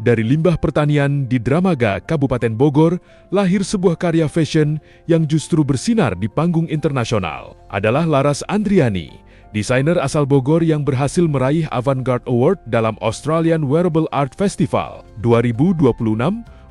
Dari limbah pertanian di Dramaga, Kabupaten Bogor, lahir sebuah karya fashion yang justru bersinar di panggung internasional. Adalah Laras Andriani, desainer asal Bogor yang berhasil meraih Avant-Garde Award dalam Australian Wearable Art Festival 2026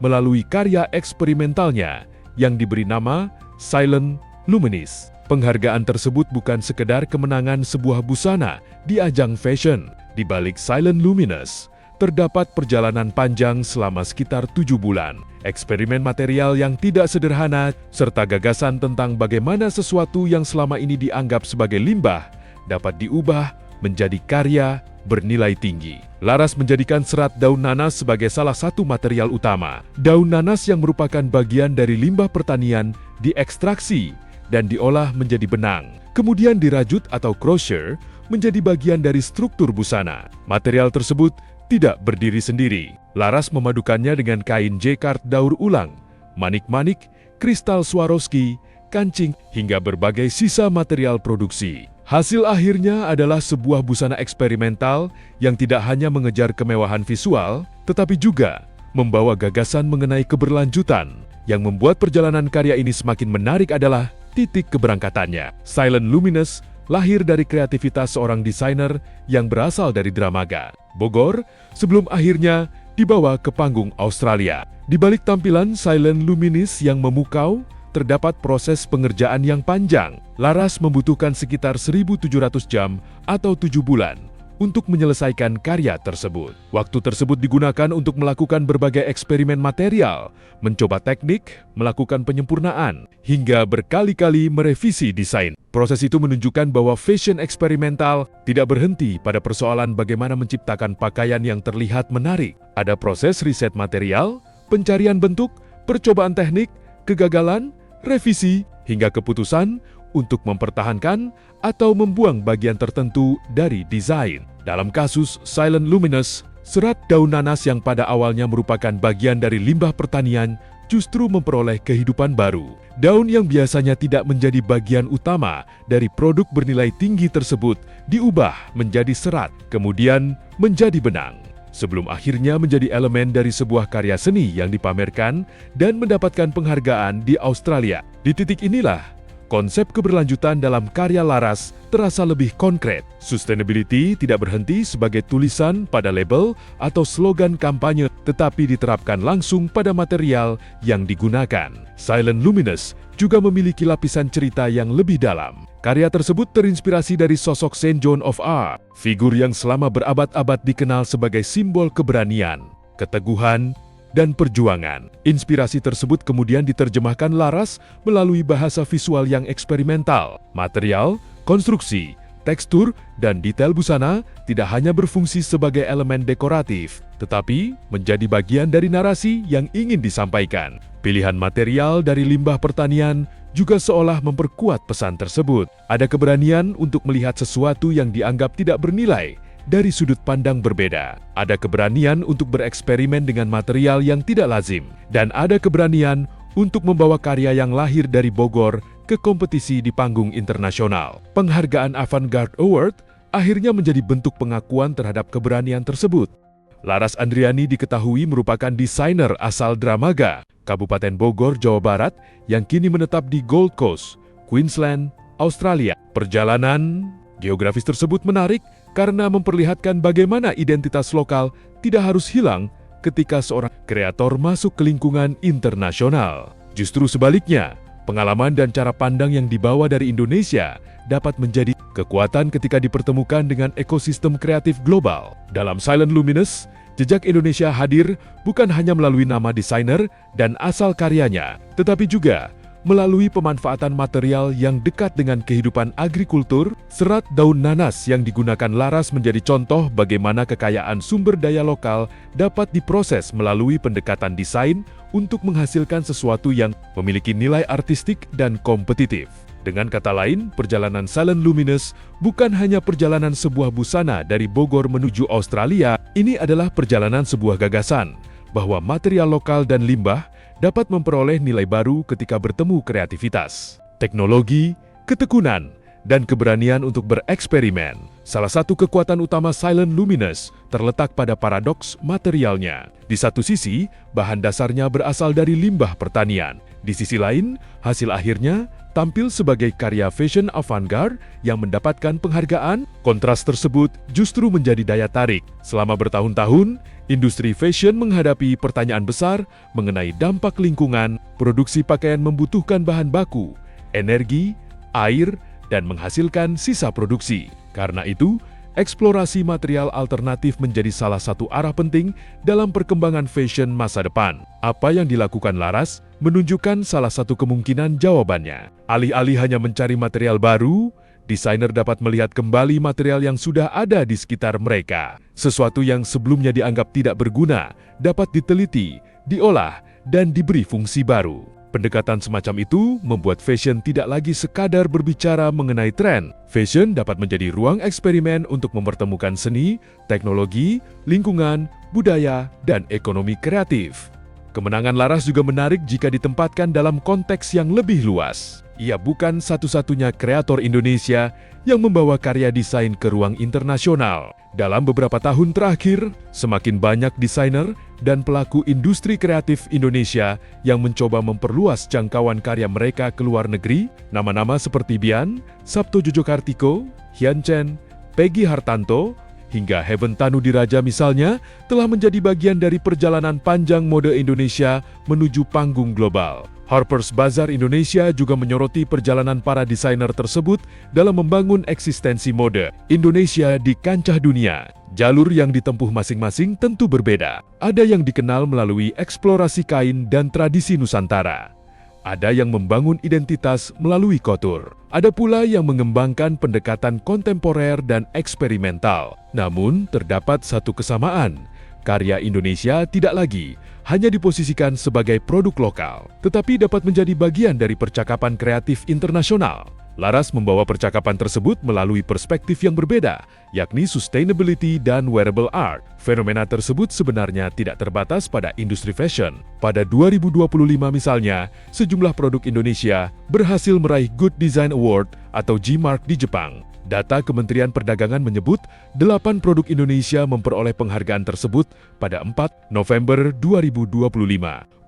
melalui karya eksperimentalnya yang diberi nama Silent Luminis. Penghargaan tersebut bukan sekedar kemenangan sebuah busana di ajang fashion. Di balik Silent Luminous, terdapat perjalanan panjang selama sekitar 7 bulan, eksperimen material yang tidak sederhana, serta gagasan tentang bagaimana sesuatu yang selama ini dianggap sebagai limbah dapat diubah menjadi karya bernilai tinggi. Laras menjadikan serat daun nanas sebagai salah satu material utama. Daun nanas yang merupakan bagian dari limbah pertanian diekstraksi dan diolah menjadi benang, kemudian dirajut atau crochet menjadi bagian dari struktur busana. Material tersebut tidak berdiri sendiri. Laras memadukannya dengan kain jacquard daur ulang, manik-manik, kristal Swarovski, kancing, hingga berbagai sisa material produksi. Hasil akhirnya adalah sebuah busana eksperimental yang tidak hanya mengejar kemewahan visual, tetapi juga membawa gagasan mengenai keberlanjutan. Yang membuat perjalanan karya ini semakin menarik adalah titik keberangkatannya. Silent Luminous lahir dari kreativitas seorang desainer yang berasal dari Dramaga, Bogor, sebelum akhirnya dibawa ke panggung Australia. Di balik tampilan Silent Luminis yang memukau, terdapat proses pengerjaan yang panjang. Laras membutuhkan sekitar 1.700 jam atau 7 bulan untuk menyelesaikan karya tersebut. Waktu tersebut digunakan untuk melakukan berbagai eksperimen material, mencoba teknik, melakukan penyempurnaan, hingga berkali-kali merevisi desain. Proses itu menunjukkan bahwa fashion eksperimental tidak berhenti pada persoalan bagaimana menciptakan pakaian yang terlihat menarik. Ada proses riset material, pencarian bentuk, percobaan teknik, kegagalan, revisi, hingga keputusan untuk mempertahankan atau membuang bagian tertentu dari desain. Dalam kasus Silent Luminous, serat daun nanas yang pada awalnya merupakan bagian dari limbah pertanian justru memperoleh kehidupan baru. Daun yang biasanya tidak menjadi bagian utama dari produk bernilai tinggi tersebut diubah menjadi serat, kemudian menjadi benang, sebelum akhirnya menjadi elemen dari sebuah karya seni yang dipamerkan dan mendapatkan penghargaan di Australia. Di titik inilah konsep keberlanjutan dalam karya Laras terasa lebih konkret. Sustainability tidak berhenti sebagai tulisan pada label atau slogan kampanye, tetapi diterapkan langsung pada material yang digunakan. Silent Luminous juga memiliki lapisan cerita yang lebih dalam. Karya tersebut terinspirasi dari sosok Saint John of Arc, figur yang selama berabad-abad dikenal sebagai simbol keberanian, keteguhan, dan perjuangan. Inspirasi tersebut kemudian diterjemahkan Laras melalui bahasa visual yang eksperimental. Material, konstruksi, tekstur, dan detail busana tidak hanya berfungsi sebagai elemen dekoratif, tetapi menjadi bagian dari narasi yang ingin disampaikan. Pilihan material dari limbah pertanian juga seolah memperkuat pesan tersebut. Ada keberanian untuk melihat sesuatu yang dianggap tidak bernilai dari sudut pandang berbeda. Ada keberanian untuk bereksperimen dengan material yang tidak lazim. Dan ada keberanian untuk membawa karya yang lahir dari Bogor ke kompetisi di panggung internasional. Penghargaan Avant-Garde Award akhirnya menjadi bentuk pengakuan terhadap keberanian tersebut. Laras Andriani diketahui merupakan desainer asal Dramaga, Kabupaten Bogor, Jawa Barat, yang kini menetap di Gold Coast, Queensland, Australia. Perjalanan geografis tersebut menarik karena memperlihatkan bagaimana identitas lokal tidak harus hilang ketika seorang kreator masuk ke lingkungan internasional. Justru sebaliknya, pengalaman dan cara pandang yang dibawa dari Indonesia dapat menjadi kekuatan ketika dipertemukan dengan ekosistem kreatif global. Dalam Silent Luminous, jejak Indonesia hadir bukan hanya melalui nama desainer dan asal karyanya, tetapi juga melalui pemanfaatan material yang dekat dengan kehidupan agrikultur. Serat daun nanas yang digunakan Laras menjadi contoh bagaimana kekayaan sumber daya lokal dapat diproses melalui pendekatan desain untuk menghasilkan sesuatu yang memiliki nilai artistik dan kompetitif. Dengan kata lain, perjalanan Silent Luminous bukan hanya perjalanan sebuah busana dari Bogor menuju Australia, ini adalah perjalanan sebuah gagasan bahwa material lokal dan limbah dapat memperoleh nilai baru ketika bertemu kreativitas, teknologi, ketekunan, dan keberanian untuk bereksperimen. Salah satu kekuatan utama Silent Luminous terletak pada paradoks materialnya. Di satu sisi, bahan dasarnya berasal dari limbah pertanian. Di sisi lain, hasil akhirnya tampil sebagai karya fashion avant-garde yang mendapatkan penghargaan. Kontras tersebut justru menjadi daya tarik. Selama bertahun-tahun, industri fashion menghadapi pertanyaan besar mengenai dampak lingkungan. Produksi pakaian membutuhkan bahan baku, energi, air, dan menghasilkan sisa produksi. Karena itu, eksplorasi material alternatif menjadi salah satu arah penting dalam perkembangan fashion masa depan. Apa yang dilakukan Laras menunjukkan salah satu kemungkinan jawabannya. Alih-alih hanya mencari material baru, desainer dapat melihat kembali material yang sudah ada di sekitar mereka. Sesuatu yang sebelumnya dianggap tidak berguna dapat diteliti, diolah, dan diberi fungsi baru. Pendekatan semacam itu membuat fashion tidak lagi sekadar berbicara mengenai tren. Fashion dapat menjadi ruang eksperimen untuk mempertemukan seni, teknologi, lingkungan, budaya, dan ekonomi kreatif. Kemenangan Laras juga menarik jika ditempatkan dalam konteks yang lebih luas. Ia bukan satu-satunya kreator Indonesia yang membawa karya desain ke ruang internasional. Dalam beberapa tahun terakhir, semakin banyak desainer dan pelaku industri kreatif Indonesia yang mencoba memperluas jangkauan karya mereka ke luar negeri. Nama-nama seperti Bian, Sabto Jojo Kartiko, Hian Chen, Peggy Hartanto, hingga Heaven Tanu Diraja misalnya telah menjadi bagian dari perjalanan panjang mode Indonesia menuju panggung global. Harper's Bazaar Indonesia juga menyoroti perjalanan para desainer tersebut dalam membangun eksistensi mode Indonesia di kancah dunia. Jalur yang ditempuh masing-masing tentu berbeda. Ada yang dikenal melalui eksplorasi kain dan tradisi Nusantara. Ada yang membangun identitas melalui couture. Ada pula yang mengembangkan pendekatan kontemporer dan eksperimental. Namun, terdapat satu kesamaan. Karya Indonesia tidak lagi hanya diposisikan sebagai produk lokal, tetapi dapat menjadi bagian dari percakapan kreatif internasional. Laras membawa percakapan tersebut melalui perspektif yang berbeda, yakni sustainability dan wearable art. Fenomena tersebut sebenarnya tidak terbatas pada industri fashion. Pada 2025 misalnya, sejumlah produk Indonesia berhasil meraih Good Design Award atau G-Mark di Jepang. Data Kementerian Perdagangan menyebut 8 produk Indonesia memperoleh penghargaan tersebut pada 4 November 2025.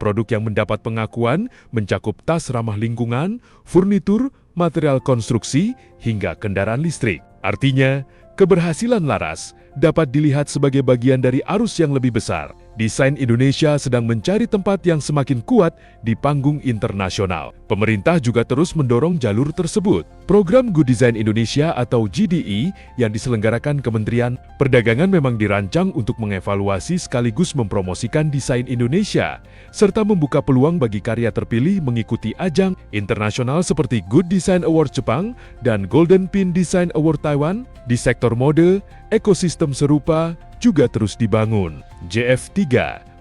Produk yang mendapat pengakuan mencakup tas ramah lingkungan, furnitur, material konstruksi, hingga kendaraan listrik. Artinya, keberhasilan Laras dapat dilihat sebagai bagian dari arus yang lebih besar. Desain Indonesia sedang mencari tempat yang semakin kuat di panggung internasional. Pemerintah juga terus mendorong jalur tersebut. Program Good Design Indonesia atau GDI yang diselenggarakan Kementerian Perdagangan memang dirancang untuk mengevaluasi sekaligus mempromosikan desain Indonesia, serta membuka peluang bagi karya terpilih mengikuti ajang internasional seperti Good Design Award Jepang dan Golden Pin Design Award Taiwan. Di sektor mode, ekosistem serupa juga terus dibangun. JF3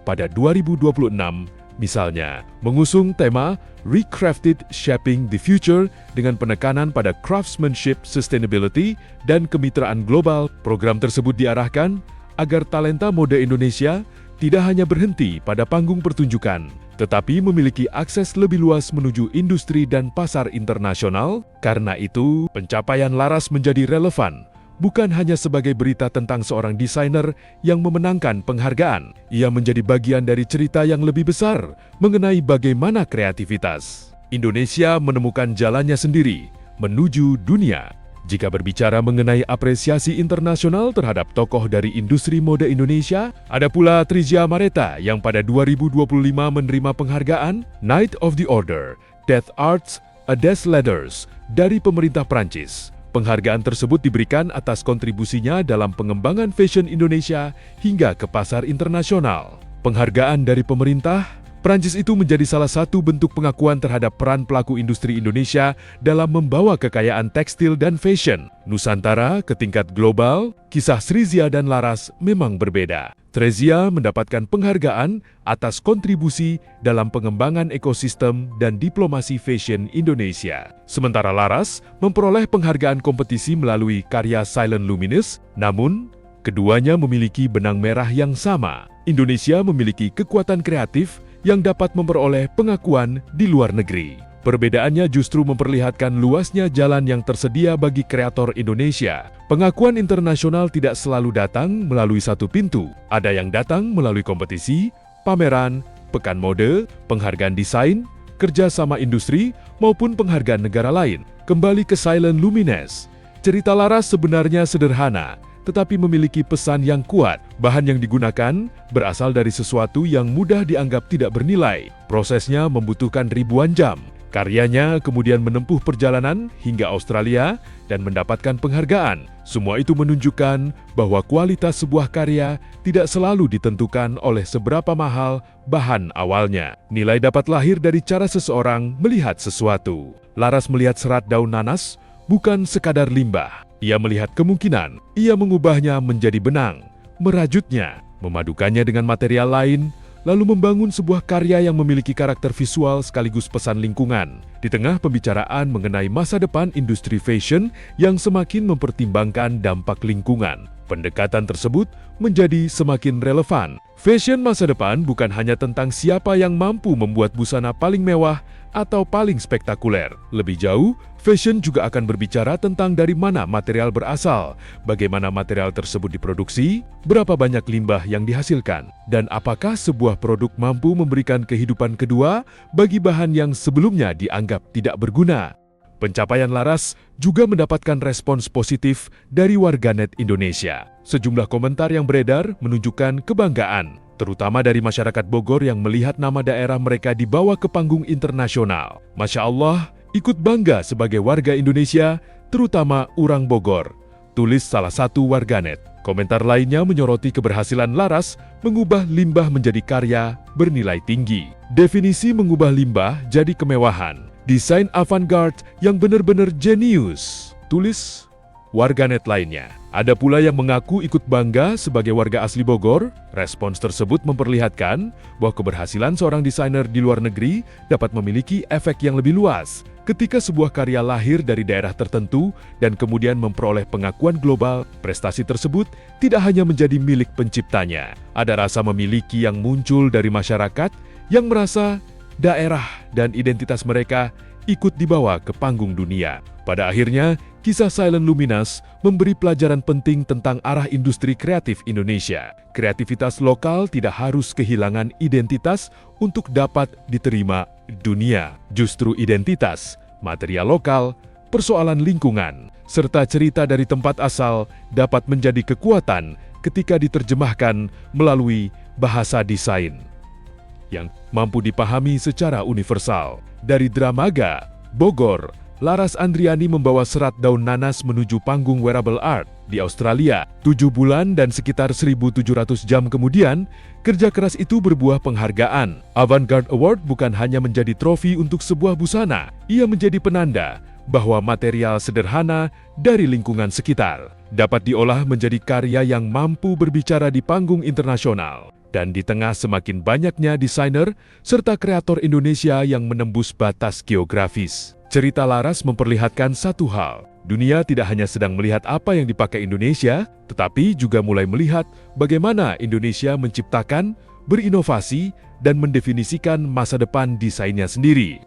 pada 2026 misalnya mengusung tema Recrafted Shaping the Future dengan penekanan pada craftsmanship, sustainability, dan kemitraan global. Program tersebut diarahkan agar talenta mode Indonesia tidak hanya berhenti pada panggung pertunjukan, tetapi memiliki akses lebih luas menuju industri dan pasar internasional. Karena itu, pencapaian Laras menjadi relevan bukan hanya sebagai berita tentang seorang desainer yang memenangkan penghargaan. Ia menjadi bagian dari cerita yang lebih besar mengenai bagaimana kreativitas Indonesia menemukan jalannya sendiri menuju dunia. Jika berbicara mengenai apresiasi internasional terhadap tokoh dari industri mode Indonesia, ada pula Trizia Mareta yang pada 2025 menerima penghargaan Knight of the Order, Death Arts, a Des Letters dari pemerintah Prancis. Penghargaan tersebut diberikan atas kontribusinya dalam pengembangan fashion Indonesia hingga ke pasar internasional. Penghargaan dari pemerintah Prancis itu menjadi salah satu bentuk pengakuan terhadap peran pelaku industri Indonesia dalam membawa kekayaan tekstil dan fashion Nusantara ke tingkat global. Kisah Trizia dan Laras memang berbeda. Trizia mendapatkan penghargaan atas kontribusi dalam pengembangan ekosistem dan diplomasi fashion Indonesia. Sementara Laras memperoleh penghargaan kompetisi melalui karya Silent Luminous, namun keduanya memiliki benang merah yang sama. Indonesia memiliki kekuatan kreatif yang dapat memperoleh pengakuan di luar negeri. Perbedaannya justru memperlihatkan luasnya jalan yang tersedia bagi kreator Indonesia. Pengakuan internasional tidak selalu datang melalui satu pintu. Ada yang datang melalui kompetisi, pameran, pekan mode, penghargaan desain, kerjasama industri, maupun penghargaan negara lain. Kembali ke Silent Lumines. Cerita Laras sebenarnya sederhana, tetapi memiliki pesan yang kuat. Bahan yang digunakan berasal dari sesuatu yang mudah dianggap tidak bernilai. Prosesnya membutuhkan ribuan jam. Karyanya kemudian menempuh perjalanan hingga Australia dan mendapatkan penghargaan. Semua itu menunjukkan bahwa kualitas sebuah karya tidak selalu ditentukan oleh seberapa mahal bahan awalnya. Nilai dapat lahir dari cara seseorang melihat sesuatu. Laras melihat serat daun nanas bukan sekadar limbah. Ia melihat kemungkinan, ia mengubahnya menjadi benang, merajutnya, memadukannya dengan material lain, lalu membangun sebuah karya yang memiliki karakter visual sekaligus pesan lingkungan. Di tengah pembicaraan mengenai masa depan industri fashion yang semakin mempertimbangkan dampak lingkungan, pendekatan tersebut menjadi semakin relevan. Fashion masa depan bukan hanya tentang siapa yang mampu membuat busana paling mewah atau paling spektakuler. Lebih jauh, fashion juga akan berbicara tentang dari mana material berasal, bagaimana material tersebut diproduksi, berapa banyak limbah yang dihasilkan, dan apakah sebuah produk mampu memberikan kehidupan kedua bagi bahan yang sebelumnya dianggap tidak berguna. Pencapaian Laras juga mendapatkan respons positif dari warganet Indonesia. Sejumlah komentar yang beredar menunjukkan kebanggaan, terutama dari masyarakat Bogor yang melihat nama daerah mereka dibawa ke panggung internasional. Masya Allah, ikut bangga sebagai warga Indonesia, terutama orang Bogor, tulis salah satu warganet. Komentar lainnya menyoroti keberhasilan Laras mengubah limbah menjadi karya bernilai tinggi. Definisi mengubah limbah jadi kemewahan. Desain avant-garde yang benar-benar jenius, tulis warganet lainnya. Ada pula yang mengaku ikut bangga sebagai warga asli Bogor. Respons tersebut memperlihatkan bahwa keberhasilan seorang desainer di luar negeri dapat memiliki efek yang lebih luas. Ketika sebuah karya lahir dari daerah tertentu dan kemudian memperoleh pengakuan global, prestasi tersebut tidak hanya menjadi milik penciptanya. Ada rasa memiliki yang muncul dari masyarakat yang merasa daerah dan identitas mereka ikut dibawa ke panggung dunia. Pada akhirnya, kisah Silent Luminous memberi pelajaran penting tentang arah industri kreatif Indonesia. Kreativitas lokal tidak harus kehilangan identitas untuk dapat diterima dunia. Justru identitas, material lokal, persoalan lingkungan, serta cerita dari tempat asal dapat menjadi kekuatan ketika diterjemahkan melalui bahasa desain yang mampu dipahami secara universal. Dari Dramaga, Bogor, Laras Andriani membawa serat daun nanas menuju panggung wearable art di Australia. 7 bulan dan sekitar 1.700 jam kemudian, kerja keras itu berbuah penghargaan. Avant-Garde Award bukan hanya menjadi trofi untuk sebuah busana, ia menjadi penanda bahwa material sederhana dari lingkungan sekitar dapat diolah menjadi karya yang mampu berbicara di panggung internasional. Dan di tengah semakin banyaknya desainer serta kreator Indonesia yang menembus batas geografis, cerita Laras memperlihatkan satu hal. Dunia tidak hanya sedang melihat apa yang dipakai Indonesia, tetapi juga mulai melihat bagaimana Indonesia menciptakan, berinovasi, dan mendefinisikan masa depan desainnya sendiri.